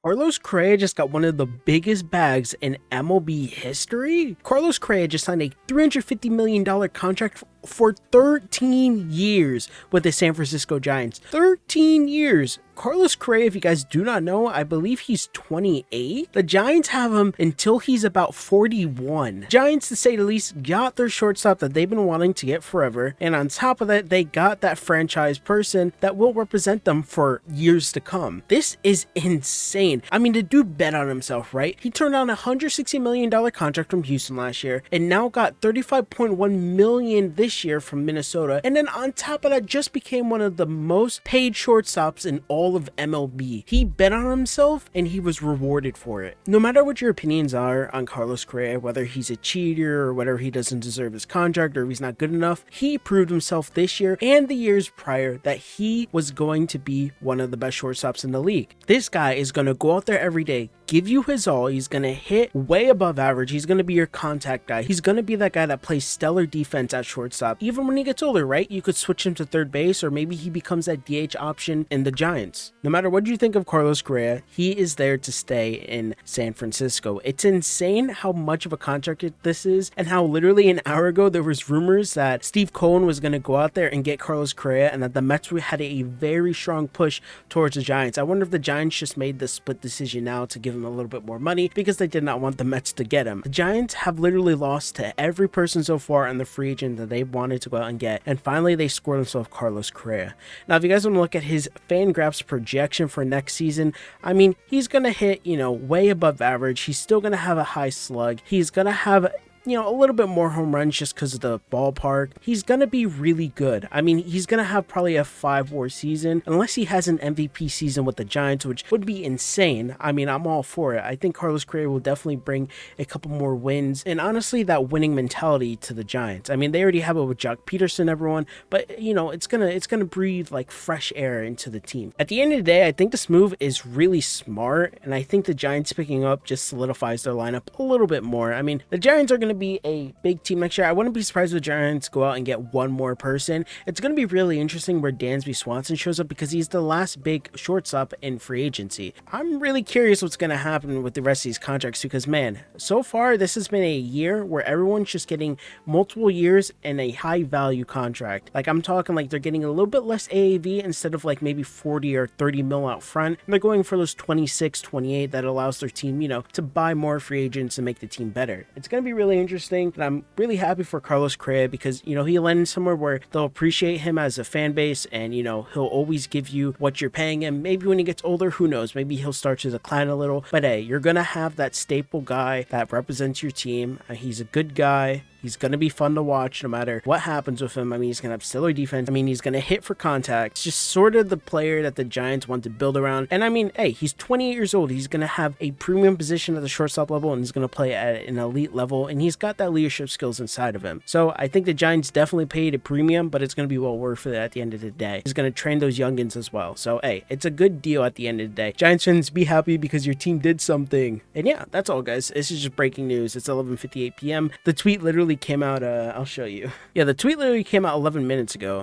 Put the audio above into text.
Carlos Correa just got one of the biggest bags in MLB history. Carlos Correa just signed a $350 million contract for 13 years with the San Francisco Giants. 13 years. Carlos Correa, if you guys do not know, I believe he's 28. The Giants have him until he's about 41. Giants, to say the least, got their shortstop that they've been wanting to get forever. And on top of that, they got that franchise person that will represent them for years to come. This is insane. I mean, the dude bet on himself, right? He turned down a $160 million contract from Houston last year and now got $35.1 million this year from Minnesota. And then on top of that, just became one of the most paid shortstops in all of MLB. He bet on himself and he was rewarded for it. No matter what your opinions are on Carlos Correa, whether he's a cheater or whether he doesn't deserve his contract or if he's not good enough, he proved himself this year and the years prior that he was going to be one of the best shortstops in the league. This guy is going to go out there every day, give you his all. He's going to hit way above average. He's going to be your contact guy. He's going to be that guy that plays stellar defense at shortstop. Even when he gets older, right? You could switch him to third base, or maybe he becomes that DH option in the Giants. No matter what you think of Carlos Correa, he is there to stay in San Francisco. It's insane how much of a contract this is, and how literally an hour ago there was rumors that Steve Cohen was going to go out there and get Carlos Correa, and that the Mets had a very strong push towards the Giants. I wonder if the Giants just made the split decision now to give him a little bit more money because they did not want the Mets to get him. The Giants have literally lost to every person so far on the free agent that they wanted to go out and get, and finally they scored themselves Carlos Correa. Now, if you guys want to look at his Fangraphs projection for next season, I mean, he's going to hit, way above average. He's still going to have a high slug. He's going to have a little bit more home runs just because of the ballpark. He's going to be really good. I mean, he's going to have probably a 5-WAR season, unless he has an MVP season with the Giants, which would be insane. I mean, I'm all for it. I think Carlos Correa will definitely bring a couple more wins, and honestly, that winning mentality to the Giants. I mean, they already have it with Peterson, everyone, but it's gonna breathe like fresh air into the team. At the end of the day, I think this move is really smart, and I think the Giants picking up just solidifies their lineup a little bit more. I mean, the Giants are going to be a big team next year. I wouldn't be surprised if the Giants go out and get one more person. It's going to be really interesting where Dansby Swanson shows up because he's the last big shortstop in free agency. I'm really curious what's going to happen with the rest of these contracts because, man, so far this has been a year where everyone's just getting multiple years and a high value contract. Like, I'm talking like they're getting a little bit less AAV instead of like maybe 40 or 30 mil out front. And they're going for those 26, 28 that allows their team, to buy more free agents and make the team better. It's going to be really interesting, and I'm really happy for Carlos Correa because he landed somewhere where they'll appreciate him as a fan base, and he'll always give you what you're paying him. Maybe when he gets older, who knows, maybe he'll start to decline a little, but hey, you're gonna have that staple guy that represents your team. He's a good guy. He's going to be fun to watch no matter what happens with him. I mean, he's going to have stellar defense. I mean, he's going to hit for contact. It's just sort of the player that the Giants want to build around. And I mean, hey, he's 28 years old. He's going to have a premium position at the shortstop level, and he's going to play at an elite level, and he's got that leadership skills inside of him. So I think the Giants definitely paid a premium, but it's going to be well worth it at the end of the day. He's going to train those youngins as well. So hey, it's a good deal at the end of the day. Giants fans, be happy because your team did something. And yeah, that's all, guys. This is just breaking news. It's 11:58 p.m. The tweet literally came out, I'll show you. Yeah, the tweet literally came out 11 minutes ago.